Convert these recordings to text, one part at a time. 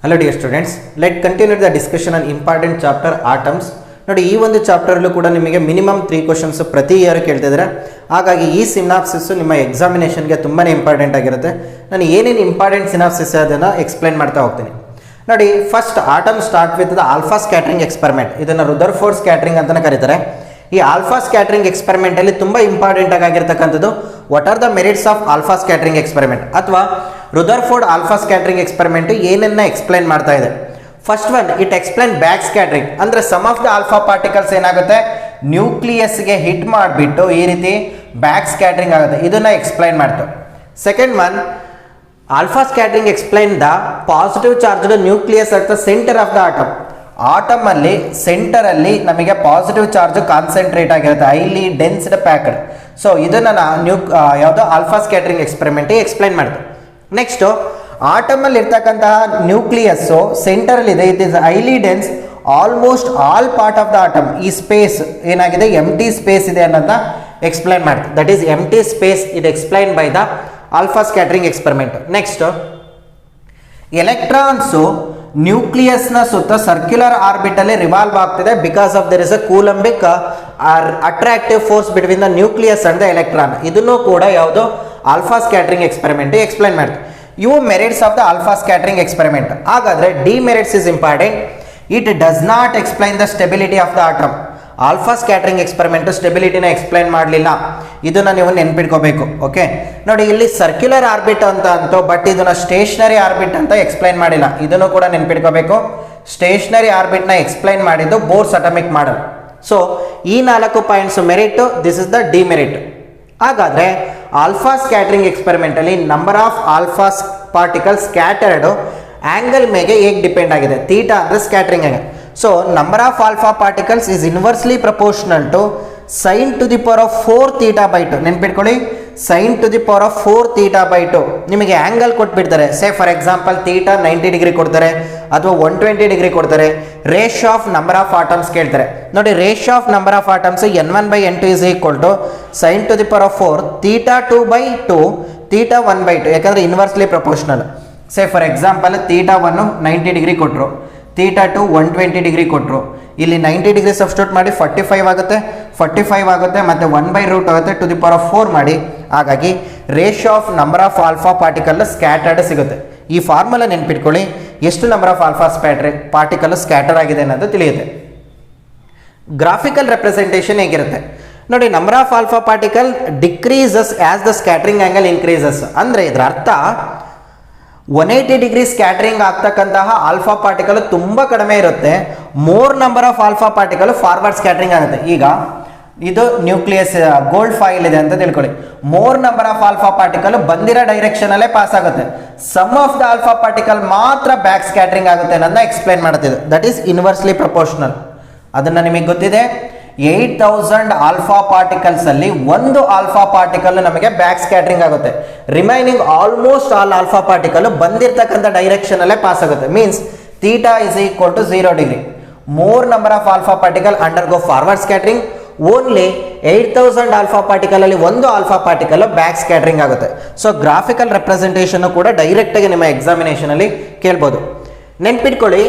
Hello dear students, let's continue the discussion on important chapter atoms. ನೋಡಿ ಈ ಒಂದು chapter ಅಲ್ಲೂ ಕೂಡ ನಿಮಗೆ ಮಿನಿಮಮ್ 3 ಕ್ವೆಶ್ಚನ್ಸ್ ಪ್ರತಿ ಇಯರ್ ಕೇಳ್ತಿದ್ದಾರೆ. ಹಾಗಾಗಿ ಈ ಸಿನಾಪ್ಸಿಸ್ ನಿಮ್ಮ ಎಕ್ಸಾಮಿನೇಷನ್ ಗೆ ತುಂಬಾನೇ ಇಂಪಾರ್ಟೆಂಟ್ ಆಗಿರುತ್ತೆ. ನಾನು ಏನೇನು ಇಂಪಾರ್ಟೆಂಟ್ ಸಿನಾಪ್ಸಿಸ್ ಅದನ್ನ ಎಕ್ಸ್ಪ್ಲೈನ್ ಮಾಡ್ತಾ ಹೋಗ್ತೀನಿ. ನೋಡಿ first atom start with the alpha scattering experiment. ಇದನ್ನ ರುದರ್ಫೋರ್ಡ್ ಸ್ಕ್ಯಾಟರಿಂಗ್ ಅಂತಾನೆ ಕರೀತಾರೆ. ಈ ಆಲ್ಫಾ ಸ್ಕ್ಯಾಟರಿಂಗ್ ಎಕ್ಸ್ಪೆರಿಮೆಂಟ್ ಅಲ್ಲಿ ತುಂಬಾ ಇಂಪಾರ್ಟೆಂಟ್ ಆಗಿರತಕ್ಕಂಥದ್ದು what are the merits of alpha scattering experiment ಅಥವಾ ರುದರ್ಫೋರ್ಡ್ ಆಲ್ಫಾ ಸ್ಕ್ಯಾಟರಿಂಗ್ ಎಕ್ಸ್ಪೆರಿಮೆಂಟ್ ಏನನ್ನ ಎಕ್ಸ್ಪ್ಲೈನ್ ಮಾಡ್ತಾ ಇದೆ. First one it explain back scattering ಅಂದ್ರೆ some of the alpha particles ಏನಾಗುತ್ತೆ ನ್ಯೂಕ್ಲಿಯಸ್ಗೆ ಹಿಟ್ ಮಾಡಿಬಿಟ್ಟು ಈ ರೀತಿ ಬ್ಯಾಕ್ ಸ್ಕ್ಯಾಟರಿಂಗ್ ಆಗುತ್ತೆ, ಇದನ್ನ ಎಕ್ಸ್ಪ್ಲೈನ್ ಮಾಡ್ತು. Second one alpha scattering explain the positive charged nucleus at the centre of the atom. Atom ಅಲ್ಲಿ ಸೆಂಟರ್ ಅಲ್ಲಿ ನಮಗೆ ಪಾಸಿಟಿವ್ ಚಾರ್ಜ್ ಕಾನ್ಸಂಟ್ರೇಟ್ ಆಗಿರುತ್ತೆ, ಹೈಲಿ ಡೆನ್ಸ್ಡ್ ಪ್ಯಾಕ್ಡ್. ಸೊ ಇದನ್ನ ಯಾವುದೋ ಆಲ್ಫಾ ಸ್ಕ್ಯಾಟರಿಂಗ್ ಎಕ್ಸ್ಪೆರಿಮೆಂಟ್ ಎಕ್ಸ್ಪ್ಲೈನ್ ಮಾಡ್ತು. ನೆಕ್ಸ್ಟ್ ಆಟಮ್ ಅಲ್ಲಿ ಇರ್ತಕ್ಕಂತಹ ನ್ಯೂಕ್ಲಿಯಸ್ ಸೆಂಟರ್ ಅಲ್ಲಿ ಇದೆ, it is highly dense almost all part of the atom. ಈ ಸ್ಪೇಸ್ ಏನಾಗಿದೆ ಎಂಟಿ ಸ್ಪೇಸ್ ಇದೆ ಅನ್ನೋದನ್ನ ಎಕ್ಸ್ಪ್ಲೈನ್ ಮಾಡ್ತು. That is empty space it explain by the alpha scattering experiment. Next electrons ನ್ಯೂಕ್ಲಿಯಸ್ನ ಸುತ್ತ ಸರ್ಕ್ಯುಲರ್ ಆರ್ಬಿಟಲ್ಲಿ ರಿವಾಲ್ವ್ ಆಗ್ತಿದೆ because of there is a coulombic attractive force between the nucleus and the electron. ಇದನ್ನು ಕೂಡ ಯಾವುದು ಆಲ್ಫಾ ಸ್ಕ್ಯಾಟರಿಂಗ್ ಎಕ್ಸ್ಪೆರಿಮೆಂಟ್ ಎಕ್ಸ್ಪ್ಲೈನ್ ಮಾಡ್ತೀವಿ. ಇವು merits of the alpha scattering experiment. ಹಾಗಾದ್ರೆ demerits is important. It does not explain the stability of the atom. Alpha scattering experiment ಸ್ಟೆಬಿಲಿಟಿನ explain ಮಾಡಲಿಲ್ಲ, ಇದನ್ನ ನೀವು ನೆನ್ಪಿಟ್ಕೋಬೇಕು. ಓಕೆ ನೋಡಿ ಇಲ್ಲಿ ಸರ್ಕ್ಯುಲರ್ ಆರ್ಬಿಟ್ ಅಂತ ಅಂತು, ಬಟ್ ಇದನ್ನ ಸ್ಟೇಷನರಿ ಆರ್ಬಿಟ್ ಅಂತ ಎಕ್ಸ್ಪ್ಲೈನ್ ಮಾಡಿಲ್ಲ, ಇದನ್ನು ಕೂಡ ನೆನ್ಪಿಟ್ಕೋಬೇಕು. ಸ್ಟೇಷನರಿ ಆರ್ಬಿಟ್ ನ ಎಕ್ಸ್ಪ್ಲೈನ್ ಮಾಡಿದ್ದು ಬೋರ್ಸ್ ಅಟಾಮಿಕ್ ಮಾಡೆಲ್. ಸೊ ಈ 4 points merit, this is the demerit. ಹಾಗಾದ್ರೆ ಆಲ್ಫಾ ಸ್ಕ್ಯಾಟರಿಂಗ್ ಎಕ್ಸ್ಪೆರಿಮೆಂಟ್ ಅಲ್ಲಿ number of alpha particle scattered angle ಮೇಲೆ ಹೇಗೆ ಡಿಪೆಂಡ್ ಆಗಿದೆ, ಥೀಟಾ ಅಂದ್ರೆ ಸ್ಕ್ಯಾಟರಿಂಗ್ ಆಗಿದೆ. So number of alpha particles is inversely proportional to sin to the power of 4 theta by 2. ನೆನ್ಪಿಟ್ಕೊಳ್ಳಿ, sin to the power of 4 theta by 2. ನಿಮಗೆ angle ಕೊಟ್ಬಿಡ್ತಾರೆ, say for example theta 90 degree ಕೊಡ್ತಾರೆ ಅಥವಾ 120 degree ಕೊಡ್ತಾರೆ. Ratio of number of atoms ಕೇಳ್ತಾರೆ. ನೋಡಿ ratio of number of atoms n1/n2 is equal to sin to the power of 4 theta 2/2 theta 1/2, ಯಾಕಂದ್ರೆ inversely proportional. Say for example theta 1 90 degree ಕೊಟ್ಟರು, theta 2 120 degree ಕೊಟ್ಟರು. ಇಲ್ಲಿ 90 degree substitute ಮಾಡಿ 45 ಆಗುತ್ತೆ, 45 ಆಗುತ್ತೆ, ಮತ್ತೆ 1/√2 ಆಗುತ್ತೆ, ಟು ದಿ ಪವರ್ ಆಫ್ 4 ಮಾಡಿ. ಹಾಗಾಗಿ ratio of number of alpha particle scattered ಸಿಗುತ್ತೆ. ಈ ಫಾರ್ಮುಲಾ ನೆನ್ಪಿಟ್ಕೊಳ್ಳಿ, ಎಷ್ಟು number of alpha particle scatter ಆಗಿದೆ ಅನ್ನೋದು ತಿಳಿಯುತ್ತೆ. ಗ್ರಾಫಿಕಲ್ ರೆಪ್ರೆಸೆಂಟೇಷನ್ ಹೇಗಿರುತ್ತೆ ನೋಡಿ, number of alpha particle decreases as the scattering angle increases. ಅಂದ್ರೆ ಇದರ ಅರ್ಥ 180 ಡಿಗ್ರಿ ಸ್ಕ್ಯಾಟರಿಂಗ್ ಆಗ್ತಕ್ಕಂತಹ ಆಲ್ಫಾ ಪಾರ್ಟಿಕಲ್ ತುಂಬಾ ಕಡಿಮೆ ಇರುತ್ತೆ, more number of alpha particle forward scattering ಆಗುತ್ತೆ. ಈಗ ಇದು ನ್ಯೂಕ್ಲಿಯಸ್ ಗೋಲ್ಡ್ ಫಾಯಿಲ್ ಇದೆ ಅಂತ ತಿಳ್ಕೊಳ್ಳಿ, more number of alpha particle ಬಂದಿರೋ ಡೈರೆಕ್ಷನ್ ಅಲ್ಲೇ ಪಾಸ್ ಆಗುತ್ತೆ, some of the alpha particle ಮಾತ್ರ ಬ್ಯಾಕ್ ಸ್ಕ್ಯಾಟರಿಂಗ್ ಆಗುತ್ತೆ ಅನ್ನೋದನ್ನ ಎಕ್ಸ್ಪ್ಲೈನ್ ಮಾಡುತ್ತಿದೆ. That is inversely proportional. ಅದನ್ನ ನಿಮಗೆ ಗೊತ್ತಿದೆ, 8000 ಆಲ್ಫಾ ಪಾರ್ಟಿಕಲ್ಸ್ ಅಲ್ಲಿ ಒಂದು ಆಲ್ಫಾ ಪಾರ್ಟಿಕಲ್ ನಮಗೆ ಬ್ಯಾಕ್ ಸ್ಕ್ಯಾಟರಿಂಗ್ ಆಗುತ್ತೆ, remaining almost all alpha particle ಬಂದಿರತಕ್ಕಂಥ ಡೈರೆಕ್ಷನ್ ಅಲ್ಲೇ ಪಾಸ್ ಆಗುತ್ತೆ. Means theta is equal to 0 degree. More number of alpha particle undergo forward scattering, only 8000 alpha particle ಅಲ್ಲಿ ಒಂದು alpha particle back scattering ಆಗುತ್ತೆ. So graphical representation ಕೂಡ direct ಆಗಿ ನಿಮ್ಮ examination ಅಲ್ಲಿ ಕೇಳ್ಬೋದು. ನೆನ್ಪಿಟ್ಕೊಳ್ಳಿ,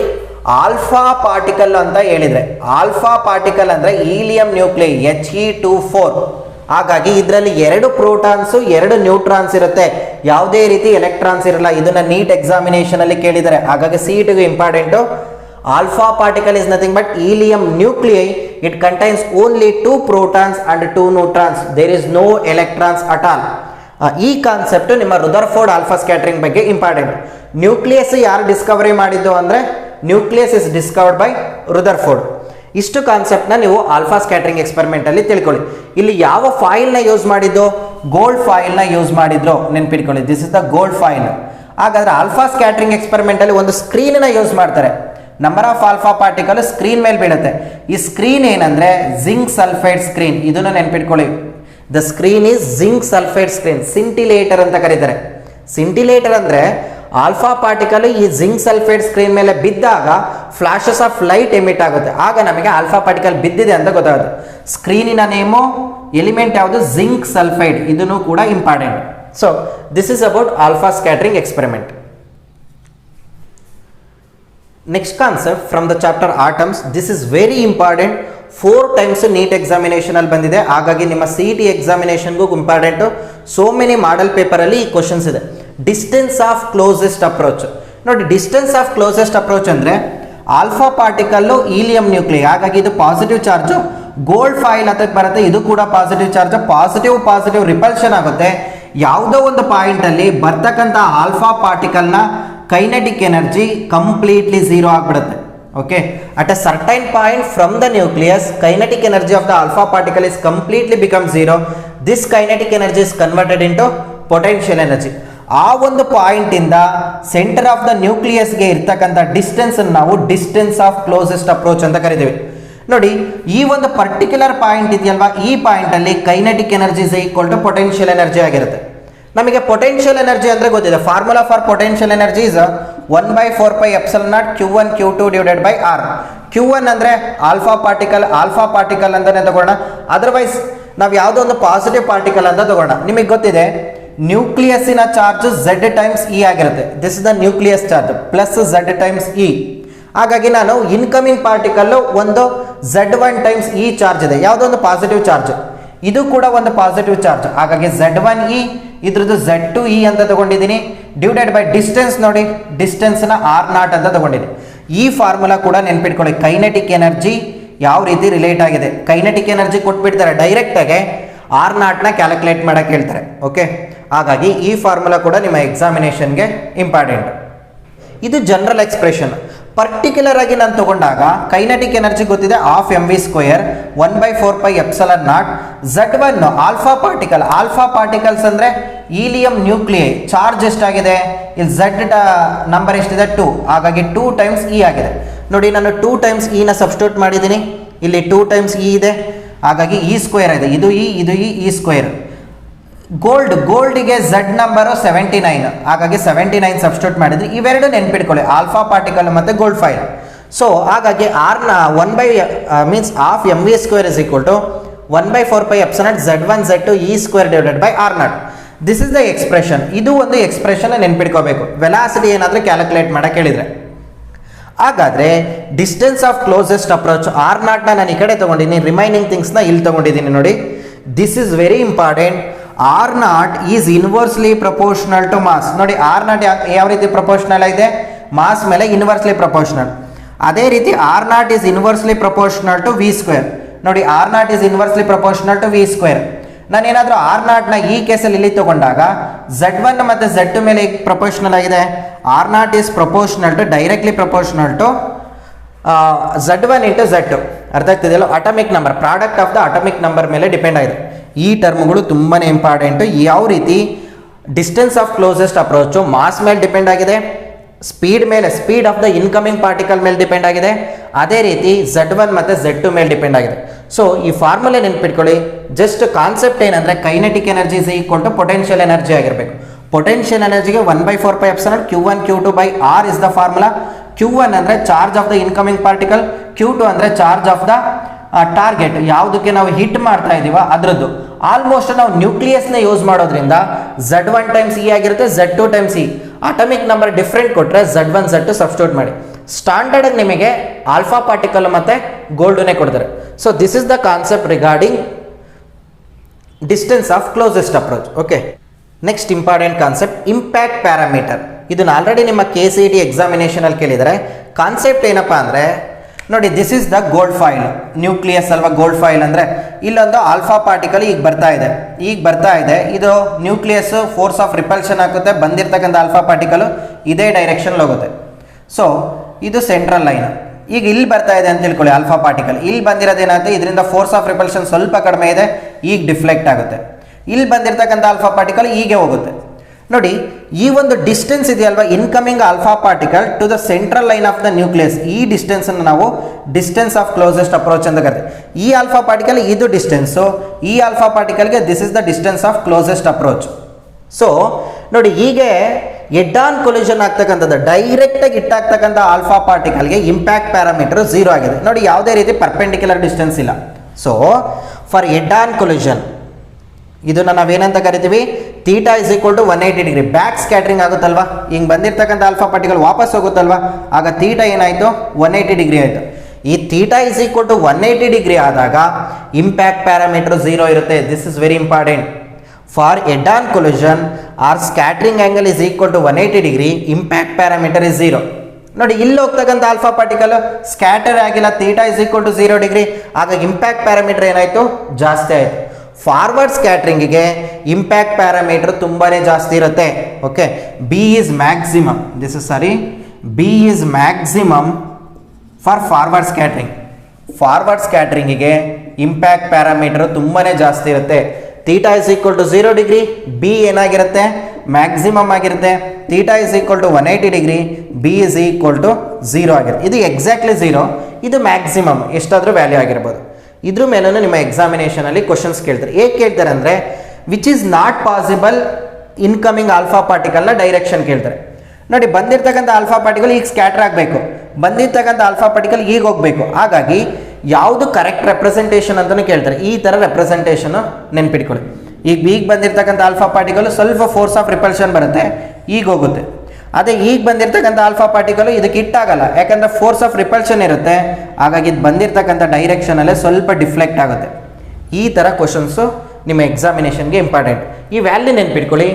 ಆಲ್ಫಾ ಪಾರ್ಟಿಕಲ್ ಅಂತ ಹೇಳಿದ್ರೆ ಆಲ್ಫಾ ಪಾರ್ಟಿಕಲ್ ಅಂದ್ರೆ ಹೀಲಿಯಂ ನ್ಯೂಕ್ಲೈ He2 4. ಹಾಗಾಗಿ ಇದರಲ್ಲಿ 2 ಪ್ರೋಟಾನ್ಸ್ 2 ನ್ಯೂಟ್ರಾನ್ಸ್ ಇರುತ್ತೆ, ಯಾವುದೇ ರೀತಿ ಎಲೆಕ್ಟ್ರಾನ್ಸ್ ಇರಲ್ಲ. ಇದನ್ನ ನೀಟ್ ಎಕ್ಸಾಮಿನೇಷನ್ ಅಲ್ಲಿ ಕೇಳಿದ್ದಾರೆ, ಹಾಗಾಗಿ CET important. Alpha particle is nothing but helium nuclei. It contains only 2 protons and 2 neutrons, there is no electrons at all. ಈ ಕಾನ್ಸೆಪ್ಟ್ ನಿಮ್ಮ ರುದರ್ಫೋರ್ಡ್ ಆಲ್ಫಾ ಸ್ಕ್ಯಾಟರಿಂಗ್ ಬಗ್ಗೆ ಇಂಪಾರ್ಟೆಂಟ್. ನ್ಯೂಕ್ಲಿಯಸ್ ಯಾರು ಡಿಸ್ಕವರಿ ಮಾಡಿದ್ದು ಅಂದ್ರೆ nucleus is discovered by Rutherford. ಇಷ್ಟು concept ನ ನೀವು alpha scattering experiment ಅಲ್ಲಿ ತಿಳ್ಕೊಳ್ಳಿ. ಇಲ್ಲಿ ಯಾವ ಫಾಯಿಲ್ ನ ಯೂಸ್ ಮಾಡಿದ್ದು, ಗೋಲ್ಡ್ ಫಾಯಿಲ್ ನ ಯೂಸ್ ಮಾಡಿದ್ರು, ನೆನ್ಪಿಟ್ಕೊಳ್ಳಿ, this is the gold foil. ಹಾಗಾದ್ರೆ ಆಲ್ಫಾ ಸ್ಕ್ಯಾಟರಿಂಗ್ ಎಕ್ಸ್ಪೆರಿಮೆಂಟ್ ಅಲ್ಲಿ ಒಂದು ಸ್ಕ್ರೀನ್ ನ ಯೂಸ್ ಮಾಡ್ತಾರೆ, number of alpha particle screen ಮೇಲೆ ಬೀಳುತ್ತೆ. ಈ ಸ್ಕ್ರೀನ್ ಏನಂದ್ರೆ ಜಿಂಕ್ ಸಲ್ಫೈಡ್ ಸ್ಕ್ರೀನ್, ಇದನ್ನ ನೆನ್ಪಿಟ್ಕೊಳ್ಳಿ. The screen is zinc sulphide screen, scintillator ಅಂತ ಕರೀತಾರೆ. ಸಿಂಟಿಲೇಟರ್ ಅಂದ್ರೆ ಆಲ್ಫಾ ಪಾರ್ಟಿಕಲ್ ಈ ಜಿಂಕ್ ಸಲ್ಫೈಡ್ ಸ್ಕ್ರೀನ್ ಮೇಲೆ ಬಿದ್ದಾಗ ಫ್ಲಾಶಸ್ ಆಫ್ ಲೈಟ್ ಎಮಿಟ್ ಆಗುತ್ತೆ, ಆಗ ನಮಗೆ ಆಲ್ಫಾ ಪಾರ್ಟಿಕಲ್ ಬಿದ್ದಿದೆ ಅಂತ ಗೊತ್ತಾಗುತ್ತೆ. ಸ್ಕ್ರೀನಿನ ನೇಮು ಎಲಿಮೆಂಟ್ ಯಾವುದು, ಜಿಂಕ್ ಸಲ್ಫೈಡ್, ಇದನ್ನು ಕೂಡ important. So this is about alpha scattering experiment. Next concept from the chapter atoms. This is very important. 4 times NEET examination ಅಲ್ಲಿ ಬಂದಿದೆ, ಹಾಗಾಗಿ ನಿಮ್ಮ CET ಎಕ್ಸಾಮಿನೇಷನ್ಗೂ ಇಂಪಾರ್ಟೆಂಟು. ಸೋ ಮೆನಿ ಮಾಡಲ್ ಪೇಪರಲ್ಲಿ ಈ ಕ್ವಶನ್ಸ್ ಇದೆ. Distance of closest approach. ನೋಡಿ, ಡಿಸ್ಟೆನ್ಸ್ ಆಫ್ ಕ್ಲೋಸೆಸ್ಟ್ ಅಪ್ರೋಚ್ ಅಂದರೆ alpha particle helium nuclei, ಹಾಗಾಗಿ ಇದು ಪಾಸಿಟಿವ್ ಚಾರ್ಜು. ಗೋಲ್ಡ್ ಫಾಯಿಲ್ ಹತ್ತಕ್ಕೆ ಬರುತ್ತೆ, ಇದು ಕೂಡ ಪಾಸಿಟಿವ್ ಚಾರ್ಜ್. ಪಾಸಿಟಿವ್ ರಿಪಲ್ಷನ್ ಆಗುತ್ತೆ. ಯಾವುದೋ ಒಂದು ಪಾಯಿಂಟಲ್ಲಿ ಬರ್ತಕ್ಕಂಥ ಆಲ್ಫಾ ಪಾರ್ಟಿಕಲ್ನ ಕೈನೆಟಿಕ್ ಎನರ್ಜಿ ಕಂಪ್ಲೀಟ್ಲಿ ಝೀರೋ ಆಗಿಬಿಡುತ್ತೆ. Okay, at a certain point from the nucleus kinetic energy of the alpha particle is completely become zero. This kinetic energy is converted into potential energy. ಆ ಒಂದು point ಇಂದ centre of the ನ್ಯೂಕ್ಲಿಯಸ್ಗೆ ಇರ್ತಕ್ಕಂಥ distance ನಾವು distance of closest approach ಅಂತ ಕರಿತೀವಿ. ನೋಡಿ, ಈ ಒಂದು ಪರ್ಟಿಕ್ಯುಲರ್ ಪಾಯಿಂಟ್ ಇದೆಯಲ್ವಾ, ಈ ಪಾಯಿಂಟ್ ಅಲ್ಲಿ kinetic energy is equal to potential energy ಆಗಿರುತ್ತೆ. ನಮಗೆ ಪೊಟೆನ್ಷಿಯಲ್ ಎನರ್ಜಿ ಅಂದ್ರೆ ಗೊತ್ತಿದೆ. Formula for potential energy is 1/4πε0 Q1 Q2 divided by R. Q1 ಅಂದ್ರೆ ಆಲ್ಫಾ ಪಾರ್ಟಿಕಲ್ ಅಂತಾನೆ ತಗೋಣ. ಅದರ್ವೈಸ್ ನಾವು ಯಾವುದೋ ಒಂದು ಪಾಸಿಟಿವ್ ಪಾರ್ಟಿಕಲ್ ಅಂತ ತಗೋಣ. ನಿಮಗೆ ಗೊತ್ತಿದೆ ನ್ಯೂಕ್ಲಿಯಸ್ಸಿನ ಚಾರ್ಜ್ Z ಟೈಮ್ಸ್ E ಆಗಿರುತ್ತೆ. This is the nucleus charge plus Z times E. ಹಾಗಾಗಿ ನಾನು ಇನ್ಕಮಿಂಗ್ ಪಾರ್ಟಿಕಲ್ ಒಂದು Z1 ಟೈಮ್ಸ್ E ಚಾರ್ಜ್ ಇದೆ, ಯಾವುದೋ ಒಂದು ಪಾಸಿಟಿವ್ ಚಾರ್ಜ್. ಇದು ಕೂಡ ಒಂದು ಪಾಸಿಟಿವ್ ಚಾರ್ಜ್, ಹಾಗಾಗಿ Z1E ಇದ್ರದ್ದು Z2E ಅಂತ ತಗೊಂಡಿದ್ದೀನಿ. ಡಿವೈಡೆಡ್ ಬೈ ಡಿಸ್ಟೆನ್ಸ್, ನೋಡಿ ಡಿಸ್ಟೆನ್ಸ್ನ R0 ಅಂತ ತಗೊಂಡಿದ್ದೀನಿ. ಈ ಫಾರ್ಮುಲಾ ಕೂಡ ನೆನ್ಪಿಟ್ಕೊಳ್ಳಿ. ಕೈನೆಟಿಕ್ ಎನರ್ಜಿ ಯಾವ ರೀತಿ ರಿಲೇಟ್ ಆಗಿದೆ. ಕೈನೆಟಿಕ್ ಎನರ್ಜಿ ಕೊಟ್ಬಿಡ್ತಾರೆ ಡೈರೆಕ್ಟಾಗಿ, R0ನ ಕ್ಯಾಲ್ಕುಲೇಟ್ ಮಾಡೋಕ್ಕೆ ಹೇಳ್ತಾರೆ. ಓಕೆ, ಹಾಗಾಗಿ ಈ ಫಾರ್ಮುಲಾ ಕೂಡ ನಿಮ್ಮ ಎಕ್ಸಾಮಿನೇಷನ್ಗೆ ಇಂಪಾರ್ಟೆಂಟ್. ಇದು ಜನರಲ್ ಎಕ್ಸ್ಪ್ರೆಷನ್. ಪರ್ಟಿಕ್ಯುಲರ್ ಆಗಿ ನಾನು ತಗೊಂಡಾಗ ಕೈನೆಟಿಕ್ ಎನರ್ಜಿ ಗೊತ್ತಿದೆ, ½ mv² 1/4πε0. Z1 ಆಲ್ಫಾ ಪಾರ್ಟಿಕಲ್ಸ್ ಅಂದರೆ ಹೀಲಿಯಂ ನ್ಯೂಕ್ಲಿಯೈ. ಚಾರ್ಜ್ ಎಷ್ಟಾಗಿದೆ ಇಲ್ಲಿ, Z ನಂಬರ್ ಎಷ್ಟಿದೆ 2, ಹಾಗಾಗಿ 2 ಟೈಮ್ಸ್ E ಆಗಿದೆ. ನೋಡಿ, ನಾನು 2 ಟೈಮ್ಸ್ E ಸಬ್ಸ್ಟಿಟ್ಯೂಟ್ ಮಾಡಿದ್ದೀನಿ. ಇಲ್ಲಿ 2 ಟೈಮ್ಸ್ E ಇದೆ, ಹಾಗಾಗಿ E² ಇದೆ. ಇದು E². ಗೋಲ್ಡಿಗೆ Z ನಂಬರು 79, ಹಾಗಾಗಿ 79 ಸಬ್ಸ್ಟಿಟ್ಯೂಟ್ ಮಾಡಿದ್ರೆ ಇವೆರಡು ನೆನ್ಪಿಟ್ಕೊಳ್ಳಿ, ಆಲ್ಫಾ ಪಾರ್ಟಿಕಲ್ ಮತ್ತು ಗೋಲ್ಡ್ ಫೈಲ್. ಸೊ ಹಾಗಾಗಿ R ½ mv² is equal to 1/4πε0 Z1 Z2 E² divided by R0. This is the expression. ಇದು ಒಂದು ಎಕ್ಸ್ಪ್ರೆಷನ್ ನೆನ್ಪಿಟ್ಕೋಬೇಕು. ವೆಲಾಸಿಟಿ ಏನಾದರೂ ಕ್ಯಾಲ್ಕುಲೇಟ್ ಮಾಡಕ್ಕೆ ಹೇಳಿದ್ರೆ. ಹಾಗಾದರೆ ಡಿಸ್ಟೆನ್ಸ್ ಆಫ್ ಕ್ಲೋಸೆಸ್ಟ್ ಅಪ್ರೋಚ್ R0ನ ನಾನು ಈ ಕಡೆ ತೊಗೊಂಡಿದ್ದೀನಿ, ರಿಮೈನಿಂಗ್ ಥಿಂಗ್ಸ್ನ ಇಲ್ಲಿ ತೊಗೊಂಡಿದ್ದೀನಿ. ನೋಡಿ, this is very important. R0 is inversely proportional to mass. ನೋಡಿ, R0 ಯಾವ ರೀತಿ ಪ್ರಪೋರ್ಷನಲ್ ಆಗಿದೆ, ಮಾಸ್ ಮೇಲೆ ಇನ್ವರ್ಸ್ಲಿ ಪ್ರಪೋರ್ಷನಲ್. ಅದೇ ರೀತಿ R0 is inversely proportional to V². ನೋಡಿ, R0 is inversely proportional to V². ನಾನೇನಾದರೂ R0ನ ಈ ಕೇಸಲ್ಲಿ ಇಲ್ಲಿ ತಗೊಂಡಾಗ Z1 ಮತ್ತು Z2 ಮೇಲೆ ಪ್ರಪೋರ್ಷನಲ್ ಆಗಿದೆ. R0 is proportional to directly proportional to Z1 into Z2. ಅರ್ಥ ಆಗ್ತಿದೆಯಲ್ಲ? Atomic number, product of the atomic number ಮೇಲೆ ಡಿಪೆಂಡ್ ಆಗಿದೆ. ಈ ಟರ್ಮ್ಗಳು ತುಂಬಾ ಇಂಪಾರ್ಟೆಂಟು. ಯಾವ ರೀತಿ distance of closest approach mass ಮೇಲೆ ಡಿಪೆಂಡ್ ಆಗಿದೆ, speed of the incoming particle ಮೇಲೆ ಡಿಪೆಂಡ್ ಆಗಿದೆ, ಅದೇ ರೀತಿ Z1 ಮತ್ತು Z2 ಮೇಲೆ ಡಿಪೆಂಡ್ ಆಗಿದೆ. ಸೊ ಈ ಫಾರ್ಮುಲಾ ನೆನ್ಪಿಟ್ಕೊಳ್ಳಿ. ಜಸ್ಟ್ ಕಾನ್ಸೆಪ್ಟ್ ಏನಂದರೆ kinetic energy is equal to potential energy ಆಗಿರಬೇಕು. ಪೊಟೆನ್ಷಿಯಲ್ ಎನರ್ಜಿಗೆ 1/4πε0 Q1 Q2 by R is the formula. Q1 ಅಂದರೆ charge of the incoming particle, Q2 ಅಂದರೆ ಚಾರ್ಜ್ ಆಫ್ ದ ಟಾರ್ಗೆಟ್, ಯಾವುದಕ್ಕೆ ನಾವು ಹಿಟ್ ಮಾಡ್ತಾ ಇದೀವ ಅದರದ್ದು. ಆಲ್ಮೋಸ್ಟ್ ನಾವು ನ್ಯೂಕ್ಲಿಯಸ್ನ ಯೂಸ್ ಮಾಡೋದ್ರಿಂದ Z1 ಟೈಮ್ಸ್ E ಆಗಿರುತ್ತೆ, Z2 times E. Atomic number different ಕೊಟ್ಟರೆ Z1 Z2 ಸಬ್ಸ್ಟಿಟ್ಯೂಟ್ ಮಾಡಿ. ಸ್ಟ್ಯಾಂಡರ್ಡ್ ನಿಮಗೆ ಆಲ್ಫಾ ಪಾರ್ಟಿಕಲ್ ಮತ್ತು ಗೋಲ್ಡನ್ನೇ ಕೊಡ್ತಾರೆ. So this is the concept regarding distance of closest approach. Okay, next important concept impact parameter. ಇದನ್ನು already ನಿಮ್ಮ KCET ಎಕ್ಸಾಮಿನೇಷನಲ್ಲಿ ಕೇಳಿದರೆ. Concept ಏನಪ್ಪ ಅಂದರೆ, ನೋಡಿ, this is the gold file. Nucleus ಅಲ್ವಾ ಗೋಲ್ಡ್ ಫೈಲ್ ಅಂದರೆ. ಇಲ್ಲೊಂದು ಆಲ್ಫಾ ಪಾರ್ಟಿಕಲ್ ಈಗ ಬರ್ತಾ ಇದೆ. ಇದು ನ್ಯೂಕ್ಲಿಯಸ್ ಫೋರ್ಸ್ ಆಫ್ ರಿಪಲ್ಷನ್ ಆಗುತ್ತೆ, ಬಂದಿರತಕ್ಕಂಥ ಆಲ್ಫಾ ಪಾರ್ಟಿಕಲ್ ಇದೇ ಡೈರೆಕ್ಷನ್ ಹೋಗುತ್ತೆ. ಸೊ ಇದು ಸೆಂಟ್ರಲ್ ಲೈನ್. ಈಗ ಇಲ್ಲಿ ಬರ್ತಾ ಇದೆ ಅಂತ ತಿಳ್ಕೊಳ್ಳಿ, ಆಲ್ಫಾ ಪಾರ್ಟಿಕಲ್ ಇಲ್ಲಿ ಬಂದಿರೋದೇನಾಗುತ್ತೆ, ಇದರಿಂದ ಫೋರ್ಸ್ ಆಫ್ ರಿಪಲ್ಷನ್ ಸ್ವಲ್ಪ ಕಡಿಮೆ ಇದೆ, ಈಗ ಡಿಫ್ಲೆಕ್ಟ್ ಆಗುತ್ತೆ. ಇಲ್ಲಿ ಬಂದಿರತಕ್ಕಂಥ ಆಲ್ಫಾ ಪಾರ್ಟಿಕಲ್ ಹೀಗೆ ಹೋಗುತ್ತೆ. ನೋಡಿ, ಈ ಒಂದು ಡಿಸ್ಟೆನ್ಸ್ ಇದೆಯಲ್ವಾ, incoming alpha particle to the central line of the nucleus, ಈ ಡಿಸ್ಟೆನ್ಸನ್ನು ನಾವು ಡಿಸ್ಟೆನ್ಸ್ ಆಫ್ ಕ್ಲೋಸೆಸ್ಟ್ ಅಪ್ರೋಚ್ ಅಂತ ಕರಿತೀವಿ. ಈ ಆಲ್ಫಾ ಪಾರ್ಟಿಕಲ್ ಇದು ಡಿಸ್ಟೆನ್ಸು, ಈ ಆಲ್ಫಾ ಪಾರ್ಟಿಕಲ್ಗೆ this is the distance of closest approach. So ನೋಡಿ, ಹೀಗೆ ಹೆಡ್ ಆನ್ ಕೊಲಿಷನ್ ಆಗ್ತಕ್ಕಂಥದ್ದು, ಡೈರೆಕ್ಟಾಗಿ ಇಟ್ಟಾಗ್ತಕ್ಕಂಥ ಆಲ್ಫಾ ಪಾರ್ಟಿಕಲ್ಗೆ ಇಂಪ್ಯಾಕ್ಟ್ ಪ್ಯಾರಾಮೀಟರ್ 0 ಆಗಿದೆ. ನೋಡಿ, ಯಾವುದೇ ರೀತಿ ಪರ್ಪೆಂಡಿಕ್ಯುಲರ್ ಡಿಸ್ಟೆನ್ಸ್ ಇಲ್ಲ. So for head on collision ಇದನ್ನು ನಾವೇನಂತ ಕರಿತೀವಿ, theta is equal to 180 degree. Back scattering ಆಗುತ್ತಲ್ವಾ, ಹಿಂಗೆ ಬಂದಿರ್ತಕ್ಕಂಥ ಆಲ್ಫಾ ಪಾರ್ಟಿಕಲ್ ವಾಪಸ್ ಹೋಗುತ್ತಲ್ವಾ, ಆಗ ಥೀಟಾ ಏನಾಯಿತು, 180 ಡಿಗ್ರಿ ಆಯಿತು. ಈ theta is equal to 180 degree ಆದಾಗ ಇಂಪ್ಯಾಕ್ಟ್ ಪ್ಯಾರಾಮೀಟರ್ 0 ಇರುತ್ತೆ. This is very important. For head on collision or scattering angle is equal to 180 degree, impact parameter is 0. ನೋಡಿ, ಇಲ್ಲಿ ಹೋಗ್ತಕ್ಕಂಥ ಆಲ್ಫಾ ಪಾರ್ಟಿಕಲ್ ಸ್ಕ್ಯಾಟರ್ ಆಗಿಲ್ಲ, theta is equal to 0 degree, ಆಗ impact parameter ಏನಾಯಿತು, ಜಾಸ್ತಿ ಆಯಿತು. ಫಾರ್ವರ್ಡ್ ಸ್ಕ್ಯಾಟ್ರಿಂಗಿಗೆ ಇಂಪ್ಯಾಕ್ಟ್ ಪ್ಯಾರಾಮೀಟರ್ ತುಂಬಾ ಜಾಸ್ತಿ ಇರುತ್ತೆ. Okay, B is maximum, this is sorry, B is maximum for forward scattering. Forward ಸ್ಕ್ಯಾಟ್ರಿಂಗಿಗೆ ಇಂಪ್ಯಾಕ್ಟ್ ಪ್ಯಾರಾಮೀಟರ್ ತುಂಬಾ ಜಾಸ್ತಿ ಇರುತ್ತೆ. Theta is equal to 0 degree, B ಏನಾಗಿರುತ್ತೆ, ಮ್ಯಾಕ್ಸಿಮಮ್ ಆಗಿರುತ್ತೆ. Theta is equal to 180 degree, B is equal to 0 ಆಗಿರುತ್ತೆ. ಇದು exactly 0, ಇದು maximum, ಎಷ್ಟಾದರೂ ವ್ಯಾಲ್ಯೂ ಆಗಿರ್ಬೋದು. ಇದ್ರ ಮೇಲೂ ನಿಮ್ಮ ಎಕ್ಸಾಮಿನೇಷನಲ್ಲಿ ಕ್ವಶನ್ಸ್ ಕೇಳ್ತಾರೆ. ಹೇಗೆ ಕೇಳ್ತಾರೆ ಅಂದರೆ, which is not possible incoming alpha ಪಾರ್ಟಿಕಲ್ನ ಡೈರೆಕ್ಷನ್ ಕೇಳ್ತಾರೆ. ನೋಡಿ, ಬಂದಿರ್ತಕ್ಕಂಥ ಆಲ್ಫಾ ಪಾರ್ಟಿಕಲ್ ಈಗ ಸ್ಕ್ಯಾಟರ್ ಆಗಬೇಕು, ಬಂದಿರ್ತಕ್ಕಂಥ ಆಲ್ಫಾ ಪಾರ್ಟಿಕಲ್ ಈಗ ಹೋಗಬೇಕು. ಹಾಗಾಗಿ ಯಾವುದು ಕರೆಕ್ಟ್ ರೆಪ್ರೆಸೆಂಟೇಷನ್ ಅಂತಲೂ ಕೇಳ್ತಾರೆ. ಈ ಥರ ರೆಪ್ರೆಸೆಂಟೇಷನು ನೆನ್ಪಿಟ್ಕೊಳ್ಳಿ. ಈಗ ಬಂದಿರ್ತಕ್ಕಂಥ ಆಲ್ಫಾ ಪಾರ್ಟಿಕಲ್ ಸ್ವಲ್ಪ ಫೋರ್ಸ್ ಆಫ್ ರಿಪಲ್ಷನ್ ಬರುತ್ತೆ, ಈಗ ಹೋಗುತ್ತೆ. ಅದೇ ಈಗ ಬಂದಿರ್ತಕ್ಕಂಥ ಆಲ್ಫಾ ಪಾರ್ಟಿಕಲ್ ಇದಕ್ಕೆ ಇಟ್ಟಾಗಲ್ಲ, ಯಾಕಂದರೆ ಫೋರ್ಸ್ ಆಫ್ ರಿಪಲ್ಷನ್ ಇರುತ್ತೆ. ಹಾಗಾಗಿ ಇದು ಬಂದಿರ್ತಕ್ಕಂಥ ಡೈರೆಕ್ಷನಲ್ಲೇ ಸ್ವಲ್ಪ ಡಿಫ್ಲೆಕ್ಟ್ ಆಗುತ್ತೆ. ಈ ಥರ ಕ್ವಶನ್ಸು ನಿಮ್ಮ ಎಕ್ಸಾಮಿನೇಷನ್ಗೆ ಇಂಪಾರ್ಟೆಂಟ್. ಈ ವ್ಯಾಲ್ಯೂ ನೆನ್ಪಿಟ್ಕೊಳ್ಳಿ.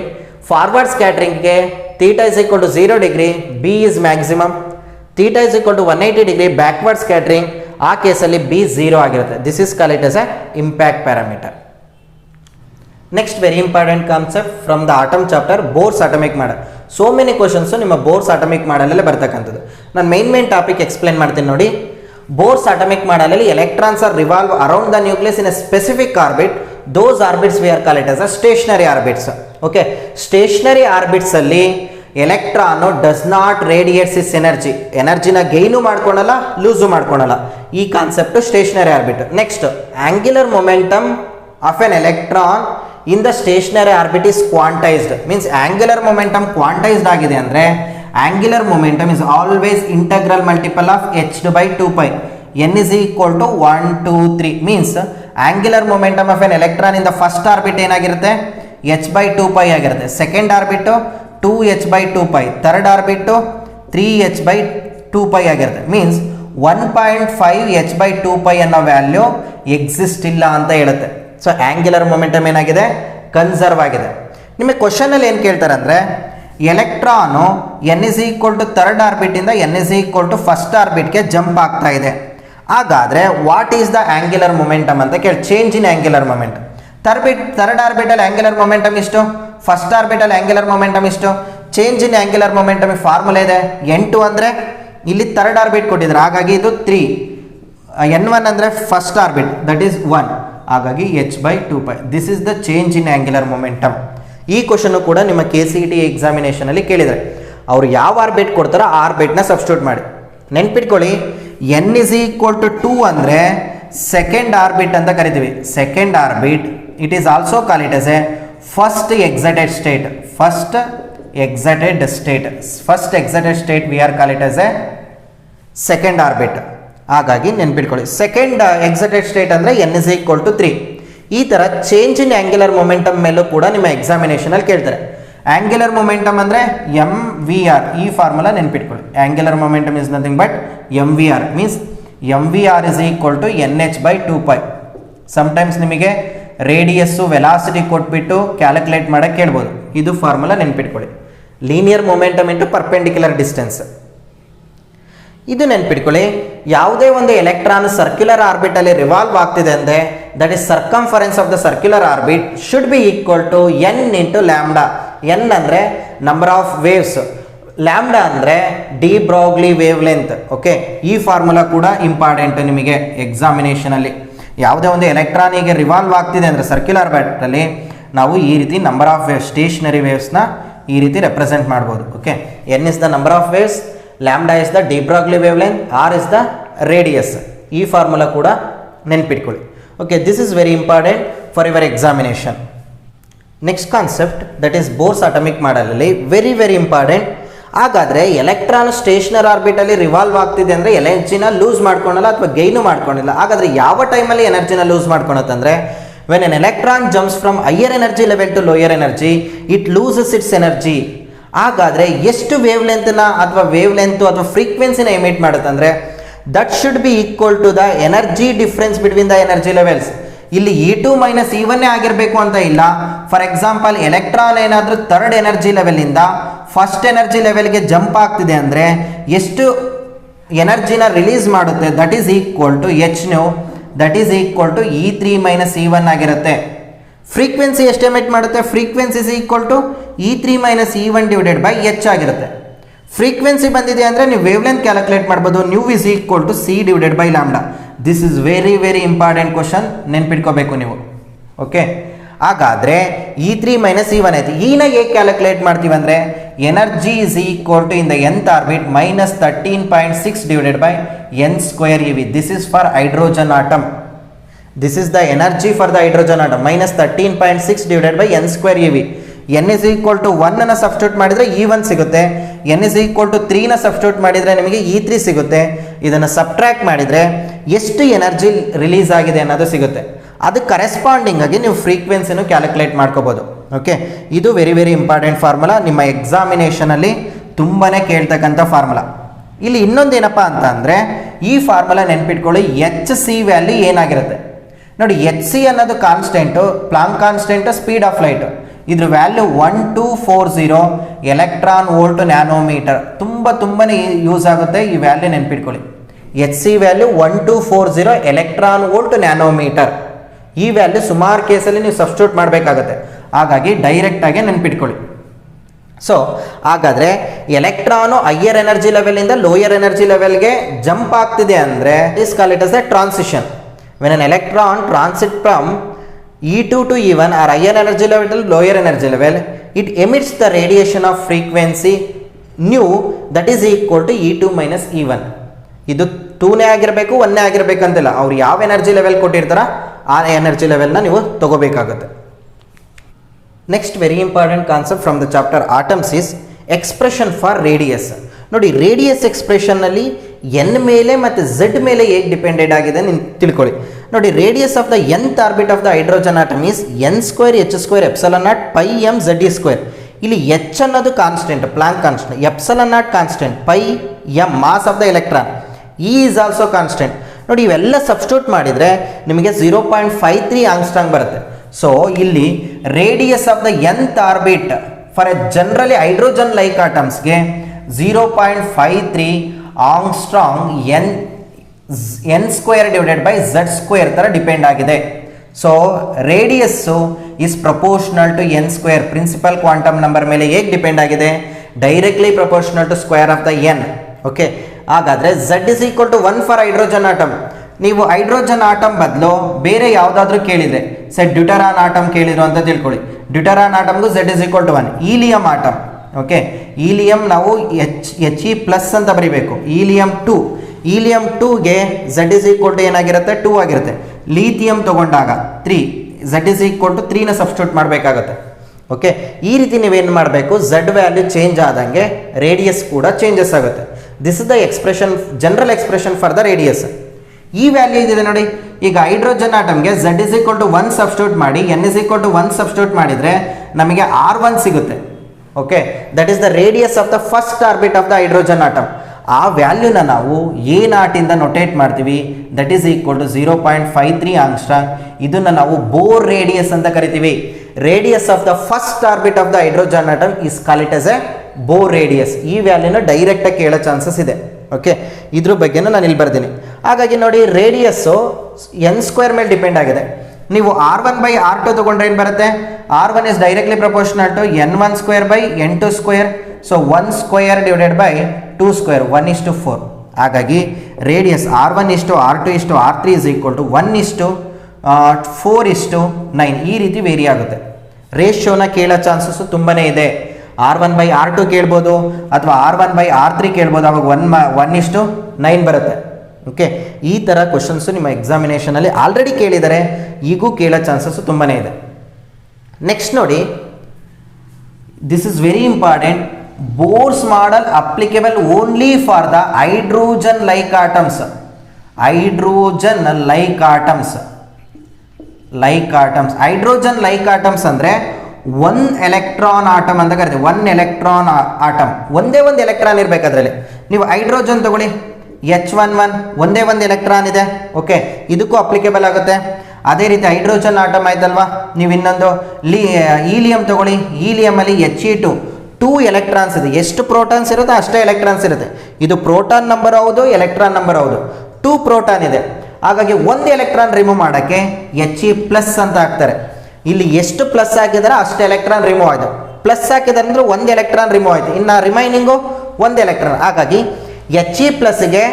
ಫಾರ್ವರ್ಡ್ ಸ್ಕ್ಯಾಟ್ರಿಂಗ್ಗೆ theta is equal to 0 degree, B is maximum. Theta is equal to 180 degree backward scattering, ಆ ಕೇಸಲ್ಲಿ ಬಿ 0 ಆಗಿರುತ್ತೆ. This is called it as a impact parameter. Next very important concept from the atom chapter, Bohr's atomic model. So many questions ನಿಮ್ಮ Bohr's atomic ಮಾಡೆಲಲ್ಲೇ ಬರ್ತಕ್ಕಂಥದ್ದು. ನಾನು main topic explain ಮಾಡ್ತೀನಿ ನೋಡಿ. Bohr's atomic ಮಾಡೆಲಲ್ಲಿ electrons R revolve around the nucleus in a specific orbit. Those orbits we are call it as a stationary orbits. Okay, stationary orbits ಅಲ್ಲಿ electron does not radiates is ಎನರ್ಜಿನ gain ಮಾಡ್ಕೊಳಲ್ಲ, lose ಮಾಡ್ಕೊಳಲ್ಲ. ಈ concept stationary orbit. Next, angular momentum of an electron in the stationary orbit is quantised. Means angular momentum quantised ಆಗಿದೆ ಅಂದರೆ angular momentum is always integral multiple of h/2π. n is equal to 1, 2, 3. Means angular momentum of an electron in the first orbit ಏನಾಗಿರುತ್ತೆ, h/2π ಆಗಿರುತ್ತೆ. Second orbit 2h/2π, third orbit 3h/2π ಆಗಿರುತ್ತೆ. Means 1.5h/2π ಅನ್ನೋ value exist ಇಲ್ಲ ಅಂತ ಹೇಳುತ್ತೆ. So angular momentum ಏನಾಗಿದೆ, conserve ಆಗಿದೆ. ನಿಮಗೆ ಕ್ವಶನಲ್ಲಿ ಏನು ಕೇಳ್ತಾರೆ ಅಂದರೆ, electron n is equal to third ಆರ್ಬಿಟಿಂದ n is equal to first ಆರ್ಬಿಟ್ಗೆ ಜಂಪ್ ಆಗ್ತಾ ಇದೆ. ಹಾಗಾದರೆ what is the angular momentum ಅಂತ ಕೇಳಿ, change in angular momentum. Third orbital angular momentum ಇಷ್ಟು, ಫಸ್ಟ್ ಆರ್ಬಿಟಲ್ ಆಂಗ್ಯುಲರ್ ಮೊಮೆಂಟಮ್ ಇಷ್ಟು. Change in angular momentum formula ಇದೆ, n2 ಅಂದರೆ ಇಲ್ಲಿ ಥರ್ಡ್ ಆರ್ಬಿಟ್ ಕೊಟ್ಟಿದ್ದಾರೆ, ಹಾಗಾಗಿ ಇದು 3. n1 ಅಂದರೆ ಫಸ್ಟ್ ಆರ್ಬಿಟ್, ದಟ್ ಈಸ್ 1, ಹಾಗಾಗಿ h/2π. This is the change in angular momentum. ಈ ಕ್ವಶನ್ನು ಕೂಡ ನಿಮ್ಮ KCET ಎಕ್ಸಾಮಿನೇಷನಲ್ಲಿ ಕೇಳಿದರೆ ಅವರು ಯಾವ ಆರ್ಬಿಟ್ ಕೊಡ್ತಾರೋ ಆ ಆರ್ಬಿಟ್ನ ಸಬ್ಸ್ಟಿಟ್ಯೂಟ್ ಮಾಡಿ. ನೆನ್ಪಿಟ್ಕೊಳ್ಳಿ, n is equal to 2 ಅಂದರೆ ಸೆಕೆಂಡ್ ಆರ್ಬಿಟ್ ಅಂತ ಕರಿತೀವಿ. Second orbit, it is also call it as a first excited state. First excited state we are call it as a second orbit. ಹಾಗಾಗಿ ನೆನ್ಪಿಟ್ಕೊಳ್ಳಿ, second excited state ಅಂದರೆ n is equal to 3. ಈ ಥರ change in angular momentum ಮೇಲೂ ಕೂಡ ನಿಮ್ಮ ಎಕ್ಸಾಮಿನೇಷನಲ್ಲಿ ಕೇಳ್ತಾರೆ. Angular momentum ಅಂದರೆ mvr, ಈ ಫಾರ್ಮುಲಾ ನೆನ್ಪಿಟ್ಕೊಳ್ಳಿ. Angular momentum is nothing but mvr, means mvr is equal to nh/2π. Sometimes ನಿಮಗೆ ರೇಡಿಯಸ್ಸು ವೆಲಾಸಿಟಿ ಕೊಟ್ಬಿಟ್ಟು ಕ್ಯಾಲ್ಕುಲೇಟ್ ಮಾಡೋಕ್ಕೆ ಕೇಳ್ಬೋದು. ಇದು ಫಾರ್ಮುಲಾ ನೆನ್ಪಿಟ್ಕೊಳ್ಳಿ. Linear momentum into perpendicular distance. ಇದು ನೆನ್ಪಿಟ್ಕೊಳ್ಳಿ. ಯಾವುದೇ ಒಂದು ಎಲೆಕ್ಟ್ರಾನ್ ಸರ್ಕ್ಯುಲರ್ ಆರ್ಬಿಟಲ್ಲಿ ರಿವಾಲ್ವ್ ಆಗ್ತಿದೆ ಅಂದರೆ that is circumference of the circular orbit should be equal to n into lambda. n ಅಂದರೆ ನಂಬರ್ ಆಫ್ ವೇವ್ಸ್, ಲ್ಯಾಂಬ್ಡಾ ಅಂದರೆ de Broglie wavelength. Okay, ಈ ಫಾರ್ಮುಲಾ ಕೂಡ ಇಂಪಾರ್ಟೆಂಟ್ ನಿಮಗೆ ಎಕ್ಸಾಮಿನೇಷನಲ್ಲಿ. ಯಾವುದೇ ಒಂದು ಎಲೆಕ್ಟ್ರಾನಿಗೆ ರಿವಾಲ್ವ್ ಆಗ್ತಿದೆ ಅಂದರೆ ಸರ್ಕ್ಯುಲರ್ ಆರ್ಬಿಟಲ್ಲಿ ನಾವು ಈ ರೀತಿ ನಂಬರ್ ಆಫ್ ವೇವ್ಸ್, ಸ್ಟೇಷನರಿ ವೇವ್ಸ್ನ ಈ ರೀತಿ ರೆಪ್ರೆಸೆಂಟ್ ಮಾಡ್ಬೋದು. Okay, n is the number of waves, lambda is the de Broglie wavelength, r is the radius. ಈ ಫಾರ್ಮುಲಾ ಕೂಡ ನೆನ್ಪಿಟ್ಕೊಳ್ಳಿ. Okay, this is very important for your examination. Next concept that is Bohr's atomic ಮಾಡೆಲಲ್ಲಿ very very important. ಹಾಗಾದರೆ electron stationary ಆರ್ಬಿಟಲ್ಲಿ revolve ಆಗ್ತಿದೆ ಅಂದರೆ ಎನರ್ಜಿನ loose ಮಾಡ್ಕೊಳಲ್ಲ ಅಥವಾ gain ಮಾಡ್ಕೊಂಡಿಲ್ಲ. ಹಾಗಾದರೆ ಯಾವ ಟೈಮಲ್ಲಿ ಎನರ್ಜಿನ ಲೂಸ್ ಮಾಡ್ಕೊಳತ್ತಂದರೆ when an electron jumps from higher energy level to lower energy it loses its energy. ಹಾಗಾದರೆ ಎಷ್ಟು ವೇವ್ ಲೆಂತ್ನ ಅಥವಾ ವೇವ್ ಲೆಂತ್ ಅಥವಾ ಫ್ರೀಕ್ವೆನ್ಸಿನ ಎಮಿಟ್ ಮಾಡುತ್ತೆ ಅಂದರೆ that should be equal to the energy difference between the energy levels. ಇಲ್ಲಿ E2 minus E1 ಆಗಿರಬೇಕು ಅಂತ ಇಲ್ಲ. ಫಾರ್ ಎಕ್ಸಾಂಪಲ್ ಎಲೆಕ್ಟ್ರಾನ್ ಏನಾದರೂ ಥರ್ಡ್ ಎನರ್ಜಿ ಲೆವೆಲಿಂದ ಫಸ್ಟ್ ಎನರ್ಜಿ ಲೆವೆಲ್ಗೆ ಜಂಪ್ ಆಗ್ತಿದೆ ಅಂದರೆ ಎಷ್ಟು ಎನರ್ಜಿನ ರಿಲೀಸ್ ಮಾಡುತ್ತೆ that is equal to h nu, that is equal to E3 minus E1 ಆಗಿರುತ್ತೆ. ಫ್ರೀಕ್ವೆನ್ಸಿ ಎಸ್ಟಿಮೇಟ್ ಮಾಡುತ್ತೆ, frequency is equal to E3 minus E1 divided by h ಆಗಿರುತ್ತೆ. ಫ್ರೀಕ್ವೆನ್ಸಿ ಬಂದಿದೆ ಅಂದರೆ ನೀವು ವೇವ್ ಲೆಂತ್ ಕ್ಯಾಲ್ಕುಲೇಟ್ ಮಾಡ್ಬೋದು, nu is equal to c divided by lambda. This is very very important question, ನೆನ್ಪಿಟ್ಕೋಬೇಕು ನೀವು. Okay, ಹಾಗಾದರೆ E3 minus E1 ಆಯ್ತು. ಈನ ಹೇಗೆ ಕ್ಯಾಲ್ಕುಲೇಟ್ ಮಾಡ್ತೀವಿ ಅಂದರೆ energy is equal to in the nth orbit minus 13.6 divided by n square EV. This is for hydrogen atom. This is the energy for the hydrogen atom minus 13.6 divided by n square EV. n is equal to 1 substitute ಮಾಡಿದರೆ E1 ಸಿಗುತ್ತೆ, n is equal to 3 substitute ಮಾಡಿದರೆ ನಿಮಗೆ E3 ಸಿಗುತ್ತೆ. ಇದನ್ನು subtract ಮಾಡಿದರೆ ಎಷ್ಟು energy release ಆಗಿದೆ ಅನ್ನೋದು ಸಿಗುತ್ತೆ. ಅದು ಕರೆಸ್ಪಾಂಡಿಂಗ್ ಆಗಿ ನೀವು ಫ್ರೀಕ್ವೆನ್ಸಿನೂ ಕ್ಯಾಲ್ಕುಲೇಟ್ ಮಾಡ್ಕೋಬೋದು. ಓಕೆ, ಇದು ವೆರಿ ವೆರಿ ಇಂಪಾರ್ಟೆಂಟ್ ಫಾರ್ಮುಲಾ, ನಿಮ್ಮ ಎಕ್ಸಾಮಿನೇಷನಲ್ಲಿ ತುಂಬಾ ಕೇಳ್ತಕ್ಕಂಥ ಫಾರ್ಮುಲಾ. ಇಲ್ಲಿ ಇನ್ನೊಂದೇನಪ್ಪ ಅಂತ ಅಂದರೆ ಈ ಫಾರ್ಮುಲಾ ನೆನ್ಪಿಟ್ಕೊಳ್ಳಿ, ಎಚ್ ಸಿ ವ್ಯಾಲ್ಯೂ ಏನಾಗಿರುತ್ತೆ ನೋಡಿ. ಎಚ್ ಸಿ ಅನ್ನೋದು constant, Planck constant, speed of light. ಇದ್ರ ವ್ಯಾಲ್ಯೂ 1240 ಎಲೆಕ್ಟ್ರಾನ್ ವೋಲ್ಟ್ ನ್ಯಾನೋಮೀಟರ್. ತುಂಬಾ ಯೂಸ್ ಆಗುತ್ತೆ ಈ ವ್ಯಾಲ್ಯೂ ನೆನ್ಪಿಟ್ಕೊಳ್ಳಿ. H C value 1240 electron volt nanometre. ಈ ವ್ಯಾಲ್ಯೂ ಸುಮಾರು ಕೇಸಲ್ಲಿ ನೀವು ಸಬ್ಸ್ಟಿಟ್ಯೂಟ್ ಮಾಡಬೇಕಾಗತ್ತೆ, ಹಾಗಾಗಿ ಡೈರೆಕ್ಟಾಗಿ ನೆನ್ಪಿಟ್ಕೊಳ್ಳಿ. ಸೊ ಹಾಗಾದರೆ ಎಲೆಕ್ಟ್ರಾನು ಹೈಯರ್ ಎನರ್ಜಿ ಲೆವೆಲಿಂದ ಲೋಯರ್ ಎನರ್ಜಿ ಲೆವೆಲ್ಗೆ ಜಂಪ್ ಆಗ್ತಿದೆ ಅಂದರೆ is call it as a transition. When an electron transit from E2 to E1 or higher energy level to lower energy level, it emits the radiation of frequency nu that is equal to E2 minus E1. ಇದು 2ನೇ ಆಗಿರಬೇಕು 1ನೇ ಆಗಿರಬೇಕಂತಿಲ್ಲ, ಅವ್ರು ಯಾವ energy level ಕೊಟ್ಟಿರ್ತಾರ ಆ energy ಲೆವೆಲ್ನ ನೀವು ತಗೋಬೇಕಾಗುತ್ತೆ. Next very important concept from the chapter atoms is expression for radius. ನೋಡಿ, ರೇಡಿಯಸ್ ಎಕ್ಸ್ಪ್ರೆಷನ್ನಲ್ಲಿ ಎನ್ ಮೇಲೆ ಮತ್ತು ಝೆಡ್ ಮೇಲೆ ಹೇಗೆ ಡಿಪೆಂಡೆಡ್ ಆಗಿದೆ ನೀವು ತಿಳ್ಕೊಳ್ಳಿ. ನೋಡಿ, radius of the nth orbit of the hydrogen atom is n square h square epsilon naught pi m Z e square. ಇಲ್ಲಿ ಎಚ್ ಅನ್ನೋದು constant, Planck constant, epsilon naught constant, pi m mass of the electron, e is also constant. ನೋಡಿ, ಇವೆಲ್ಲ substitute ಮಾಡಿದರೆ ನಿಮಗೆ 0.53 ಆಂಗ್ಸ್ಟ್ರಾಂಗ್ ಬರುತ್ತೆ. So ಇಲ್ಲಿ radius of the nth orbit for a generally hydrogen like ಆಟಮ್ಸ್ಗೆ 0.53 angstrom n square divided by Z square ಥರ depend ಆಗಿದೆ. So radius is proportional to n square. Principal quantum number ಮೇಲೆ ಹೇಗೆ ಡಿಪೆಂಡ್ ಆಗಿದೆ? Directly proportional to square of the n. Okay, ಹಾಗಾದರೆ Z is equal to 1 for hydrogen atom. ನೀವು hydrogen atom ಬದಲು ಬೇರೆ ಯಾವುದಾದ್ರೂ ಕೇಳಿದರೆ, ಸೆಟ್ ಡ್ಯೂಟರಾನ್ ಆಟಮ್ ಕೇಳಿದ್ರು ಅಂತ ತಿಳ್ಕೊಳ್ಳಿ. ಡ್ಯೂಟರಾನ್ ಆಟಮ್ಗೂ Z is equal to 1. Helium atom, okay, helium ನಾವು ಎಚ್ ಇ ಪ್ಲಸ್ ಅಂತ ಬರೀಬೇಕು. ಈಲಿಯಂ 2, ಈಲಿಯಂ 2ಗೆ ಝೆಡ್ ಇಸ್ ಈಕ್ವಲ್ ಟು ಏನಾಗಿರುತ್ತೆ? 2 ಆಗಿರುತ್ತೆ. ಲೀಥಿಯಂ ತೊಗೊಂಡಾಗ 3, ಝೆಡ್ ಇಸ್ ಈಕ್ವಲ್ ಟು 3ನ ಸಬ್ಸ್ಟಿಟ್ಯೂಟ್ ಮಾಡಬೇಕಾಗತ್ತೆ. ಓಕೆ, ಈ ರೀತಿ ನೀವೇನು ಮಾಡಬೇಕು, ಝೆಡ್ ವ್ಯಾಲ್ಯೂ ಚೇಂಜ್ ಆದಂಗೆ ರೇಡಿಯಸ್ ಕೂಡ ಚೇಂಜಸ್ ಆಗುತ್ತೆ. This is the expression, general expression for the radius. ಈ ವ್ಯಾಲ್ಯೂ ಇದೆ ನೋಡಿ. ಈಗ hydrogen ಆಟಮ್ಗೆ Z is equal to 1 substitute ಮಾಡಿ n is equal to 1 substitute ಮಾಡಿದರೆ ನಮಗೆ R1 ಸಿಗುತ್ತೆ. Okay, that is the radius of the first orbit of the hydrogen atom. ಆ ವ್ಯಾಲ್ಯೂನ ನಾವು ಎ ನಾಟಿಂದ ನೊಟೇಟ್ ಮಾಡ್ತೀವಿ. That is equal to 0.53 angstrom. ಇದನ್ನು ನಾವು ಬೋರ್ ರೇಡಿಯಸ್ ಅಂತ ಕರಿತೀವಿ. Radius of the first orbit of the hydrogen atom is call it as a Bohr radius. ಈ ವ್ಯಾಲ್ಯೂನ ಡೈರೆಕ್ಟಾಗಿ ಕೇಳೋ ಚಾನ್ಸಸ್ ಇದೆ. ಓಕೆ, ಇದ್ರ ಬಗ್ಗೆನೂ ನಾನು ಇಲ್ಲಿ ಬರ್ತೀನಿ. ಹಾಗಾಗಿ ನೋಡಿ, ರೇಡಿಯಸ್ಸು n ಸ್ಕ್ವೇರ್ ಮೇಲೆ ಡಿಪೆಂಡ್ ಆಗಿದೆ. ನೀವು R1 ಬೈ R2 ತೊಗೊಂಡ್ರೆ ಏನು ಬರುತ್ತೆ? R1 is directly proportional to n1 square by n2 square. So 1 square divided by 2 square, 1:4. ಹಾಗಾಗಿ ರೇಡಿಯಸ್ R1 ಇಷ್ಟು R2 ಇಷ್ಟು R3 ಇಸ್ ಈಕ್ವಲ್ ಟು 1:4:9. ಈ ರೀತಿ ವೇರಿ ಆಗುತ್ತೆ. ರೇಷಿಯೋನ ಕೇಳೋ ಚಾನ್ಸಸ್ಸು ತುಂಬಾ ಇದೆ. R1 ಬೈ R2 ಕೇಳ್ಬೋದು, ಅಥವಾ R1 ಬೈ R3 ಕೇಳ್ಬೋದು. ಅವಾಗ 1:9 ಬರುತ್ತೆ. ಓಕೆ, ಈ ಥರ ಕ್ವಶನ್ಸು ನಿಮ್ಮ ಎಕ್ಸಾಮಿನೇಷನಲ್ಲಿ ಆಲ್ರೆಡಿ ಕೇಳಿದ್ದಾರೆ, ಈಗೂ ಕೇಳೋ ಚಾನ್ಸಸ್ಸು ತುಂಬಾ ಇದೆ. ನೆಕ್ಸ್ಟ್ ನೋಡಿ, this is very important. Bohr's model applicable only for the hydrogen like atoms. Hydrogen like atoms. Like atoms. Hydrogen like atoms ಅಂದರೆ ಒನ್ ಎಲೆಕ್ಟ್ರಾನ್ ಆಟಮ್ ಅಂತ ಕರಿತೀವಿ. ಒನ್ ಎಲೆಕ್ಟ್ರಾನ್ ಆಟಮ್, ಒಂದೇ ಒಂದು ಎಲೆಕ್ಟ್ರಾನ್ ಇರಬೇಕು ಅದರಲ್ಲಿ. ನೀವು ಹೈಡ್ರೋಜನ್ ತಗೊಳ್ಳಿ, H11 ಒಂದೇ ಒಂದು ಎಲೆಕ್ಟ್ರಾನ್ ಇದೆ. ಓಕೆ, ಇದಕ್ಕೂ ಅಪ್ಲಿಕೇಬಲ್ ಆಗುತ್ತೆ. ಅದೇ ರೀತಿ ಹೈಡ್ರೋಜನ್ ಆಟಮ್ ಆಯ್ತಲ್ವಾ. ನೀವು ಇನ್ನೊಂದು ಹೀಲಿಯಂ ತಗೊಳ್ಳಿ, ಹೀಲಿಯಮಲ್ಲಿ He2 2 ಎಲೆಕ್ಟ್ರಾನ್ಸ್ ಇದೆ. ಎಷ್ಟು ಪ್ರೋಟಾನ್ಸ್ ಇರುತ್ತೆ ಅಷ್ಟೇ ಎಲೆಕ್ಟ್ರಾನ್ಸ್ ಇರುತ್ತೆ. ಇದು ಪ್ರೋಟಾನ್ ನಂಬರ್ ಹೌದು, ಎಲೆಕ್ಟ್ರಾನ್ ನಂಬರ್ ಹೌದು. 2 ಪ್ರೋಟಾನ್ ಇದೆ. ಹಾಗಾಗಿ ಒಂದು ಎಲೆಕ್ಟ್ರಾನ್ ರಿಮೂವ್ ಮಾಡೋಕ್ಕೆ He+ ಅಂತ ಹಾಕ್ತಾರೆ. ಇಲ್ಲಿ ಎಷ್ಟು ಪ್ಲಸ್ ಹಾಕಿದರೆ ಅಷ್ಟು ಎಲೆಕ್ಟ್ರಾನ್ ರಿಮೂವ್ ಆಯಿತು. ಪ್ಲಸ್ ಹಾಕಿದರೆ ಅಂದರೆ ಒಂದು ಎಲೆಕ್ಟ್ರಾನ್ ರಿಮೂವ್ ಆಯಿತು, ಇನ್ನು ರಿಮೈನಿಂಗು ಒಂದು ಎಲೆಕ್ಟ್ರಾನ್. ಹಾಗಾಗಿ He+ಗೆ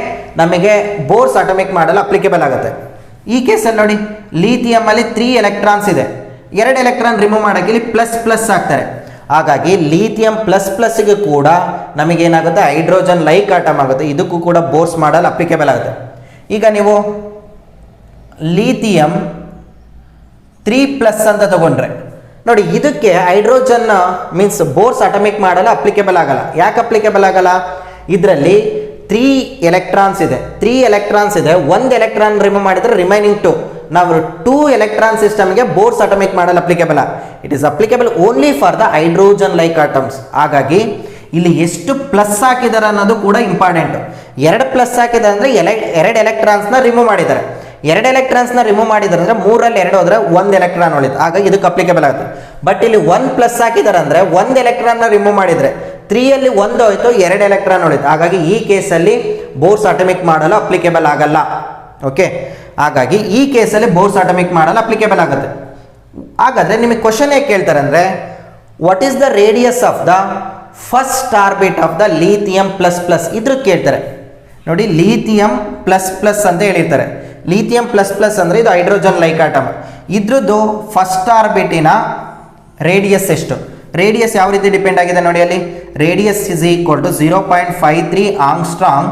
ನಮಗೆ ಬೋರ್ಸ್ ಅಟಮಿಕ್ ಮಾಡಲು ಅಪ್ಲಿಕೇಬಲ್ ಆಗುತ್ತೆ. ಈ ಕೇಸಲ್ಲಿ ನೋಡಿ, ಲೀಥಿಯಮಲ್ಲಿ 3 ಎಲೆಕ್ಟ್ರಾನ್ಸ್ ಇದೆ. 2 ಎಲೆಕ್ಟ್ರಾನ್ ರಿಮೂವ್ ಮಾಡೋಕ್ಕೆ ಇಲ್ಲಿ ಪ್ಲಸ್ ಹಾಕ್ತಾರೆ. ಹಾಗಾಗಿ ಲೀಥಿಯಂ ++ಗೆ ಕೂಡ ನಮಗೇನಾಗುತ್ತೆ, ಹೈಡ್ರೋಜನ್ ಲೈಕ್ ಆಟಮ್ ಆಗುತ್ತೆ. ಇದಕ್ಕೂ ಕೂಡ ಬೋರ್ಸ್ ಮಾಡಲು ಅಪ್ಲಿಕೇಬಲ್ ಆಗುತ್ತೆ. ಈಗ ನೀವು ಲೀಥಿಯಂ 3+ ಅಂತ ತಗೊಂಡ್ರೆ ನೋಡಿ, ಇದಕ್ಕೆ ಹೈಡ್ರೋಜನ್ ಮೀನ್ಸ್ ಬೋರ್ಸ್ ಅಟಮಿಕ್ ಮಾಡಲು ಅಪ್ಲಿಕೇಬಲ್ ಆಗಲ್ಲ. ಯಾಕೆ ಅಪ್ಲಿಕೇಬಲ್ ಆಗಲ್ಲ? ಇದರಲ್ಲಿ 3 ಎಲೆಕ್ಟ್ರಾನ್ಸ್ ಇದೆ. 3 ಎಲೆಕ್ಟ್ರಾನ್ಸ್ ಇದೆ, ಒಂದು ಎಲೆಕ್ಟ್ರಾನ್ ರಿಮೂವ್ ಮಾಡಿದರೆ ರಿಮೈನಿಂಗ್ 2. ನಾವು 2 ಎಲೆಕ್ಟ್ರಾನ್ ಸಿಸ್ಟಮ್ಗೆ ಬೋರ್ಸ್ ಅಟಮಿಕ್ ಮಾಡಲು applicable. It is applicable only for the hydrogen like atoms. ಹಾಗಾಗಿ ಇಲ್ಲಿ ಎಷ್ಟು ಪ್ಲಸ್ ಹಾಕಿದ್ದಾರೆ ಅನ್ನೋದು ಕೂಡ ಇಂಪಾರ್ಟೆಂಟ್. 2 ಪ್ಲಸ್ ಹಾಕಿದ್ದಾರೆ ಅಂದರೆ 2 ಎಲೆಕ್ಟ್ರಾನ್ಸ್ನ ರಿಮೂವ್ ಮಾಡಿದ್ದಾರೆ. 2 ಎಲೆಕ್ಟ್ರಾನ್ಸ್ನ ರಿಮೂವ್ ಮಾಡಿದ್ದಾರೆ ಅಂದರೆ 3ರಲ್ಲಿ 2 ಹೋದರೆ 1 ಎಲೆಕ್ಟ್ರಾನ್ ಉಳಿತು. ಹಾಗಾಗಿ ಇದಕ್ಕೆ ಅಪ್ಲಿಕೇಬಲ್ ಆಗುತ್ತೆ. ಬಟ್ ಇಲ್ಲಿ 1+ ಹಾಕಿದ್ದಾರೆ ಅಂದರೆ 1 ಎಲೆಕ್ಟ್ರಾನ್ನ ರಿಮೂವ್ ಮಾಡಿದರೆ 3ಯಲ್ಲಿ 1 ಹೋಯಿತು, 2 ಎಲೆಕ್ಟ್ರಾನ್ ಉಳಿತು. ಹಾಗಾಗಿ ಈ ಕೇಸಲ್ಲಿ ಬೋರ್ಸ್ ಅಟಮಿಕ್ ಮಾಡಲು ಅಪ್ಲಿಕೇಬಲ್ ಆಗಲ್ಲ. ಓಕೆ, ಹಾಗಾಗಿ ಈ ಕೇಸಲ್ಲಿ ಬೋರ್ಸ್ ಅಟಮಿಕ್ ಮಾಡಲು ಅಪ್ಲಿಕೇಬಲ್ ಆಗುತ್ತೆ. ಹಾಗಾದರೆ ನಿಮಗೆ ಕ್ವಶನ್ ಹೇಗೆ ಕೇಳ್ತಾರೆ ಅಂದರೆ, what is the radius of the first orbit of the lithium ++ ಇದ್ರ ಕೇಳ್ತಾರೆ. ನೋಡಿ, ಲೀಥಿಯಂ ++ ಅಂತ ಹೇಳಿರ್ತಾರೆ. ಲೀಥಿಯಂ ++ ಅಂದರೆ ಇದು ಹೈಡ್ರೋಜನ್ ಲೈಕ್ ಆಟಮ್. ಇದ್ರದ್ದು ಫಸ್ಟ್ ಆರ್ಬಿಟಿನ ರೇಡಿಯಸ್ ಎಷ್ಟು? ರೇಡಿಯಸ್ ಯಾವ ರೀತಿ ಡಿಪೆಂಡ್ ಆಗಿದೆ ನೋಡಿ, ಅಲ್ಲಿ radius is equal to 0.53 angstrom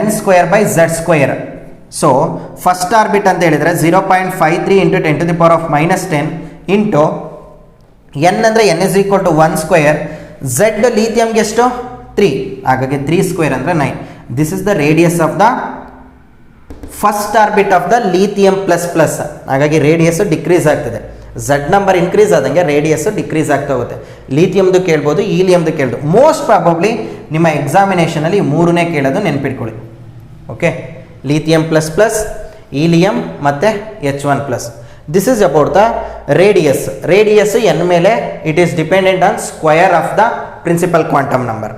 n² z². So first orbit ಅಂತ ಹೇಳಿದರೆ 0.53 × 10⁻⁻10 ಇಂಟು n ಅಂದರೆ n is equal to 1². Z ಲೀಥಿಯಂಗೆ ಎಷ್ಟು? 3. ಹಾಗಾಗಿ 3² ಅಂದರೆ 9. This is the radius of the first orbit of the lithium ++. ಹಾಗಾಗಿ ರೇಡಿಯಸ್ ಡಿಕ್ರೀಸ್ ಆಗ್ತದೆ. Z ನಂಬರ್ ಇನ್ಕ್ರೀಸ್ ಆದಂಗೆ ರೇಡಿಯಸ್ ಡಿಕ್ರೀಸ್ ಆಗ್ತಾ ಹೋಗುತ್ತೆ. ಲೀಥಿಯಮ್ದು ಕೇಳ್ಬೋದು, ಹೀಲಿಯಮ್ದು ಕೇಳ್ಬೋದು. ಮೋಸ್ಟ್ ಪ್ರಾಬಬ್ಲಿ ನಿಮ್ಮ ಎಕ್ಸಾಮಿನೇಷನಲ್ಲಿ 3ನೇ ಕೇಳೋದು ನೆನ್ಪಿಟ್ಕೊಳ್ಳಿ. ಓಕೆ, ಲೀಥಿಯಂ ++, ಹೀಲಿಯಂ ಮತ್ತು H1+. This is about the radius. Radius n ಮೇಲೆ it is dependent on square of the principal quantum number.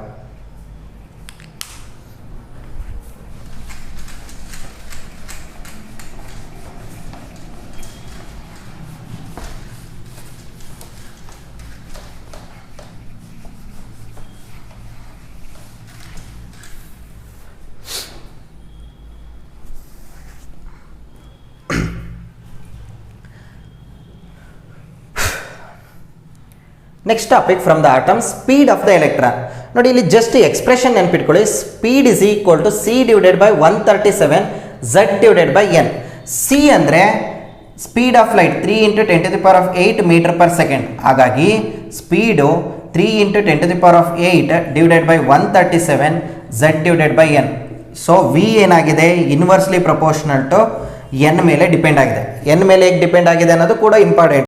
Next topic from the atom, speed of the electron. ನೋಡಿ, ಇಲ್ಲಿ just expression ನೆನ್ಪಿಟ್ಕೊಳ್ಳಿ. Speed is equal to c/137 z/n. C ಅಂದರೆ speed of light 3 × 10⁸ m/s. ಹಾಗಾಗಿ speed 3 × 10⁸ 137 z/n. So v ಏನಾಗಿದೆ, inversely proportional to n ಮೇಲೆ depend ಆಗಿದೆ. n ಮೇಲೆ ಹೇಗೆ ಡಿಪೆಂಡ್ ಆಗಿದೆ ಅನ್ನೋದು ಕೂಡ ಇಂಪಾರ್ಟೆಂಟ್.